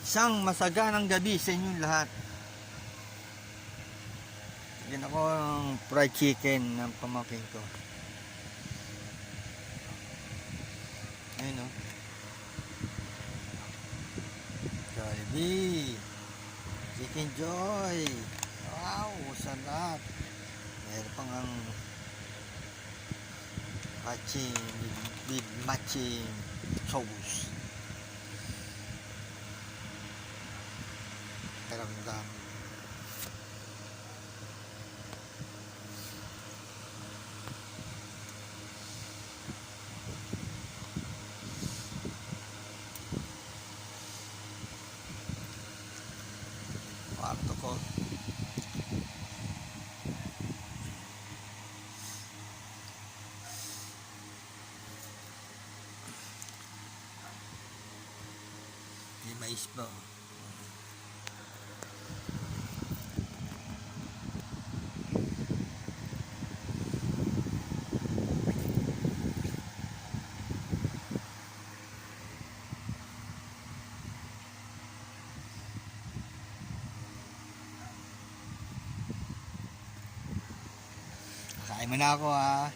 Isang masaganang gabi sa inyong lahat. Bigyan ako ng fried chicken ng pamangkin ko. Ayun o. Jollibee. Chicken Joy. Wow, sarap. Meron pang ang matching with matching sauce. Karamdam. Kwarto ko. May mais pa. Kain mo na ako ha.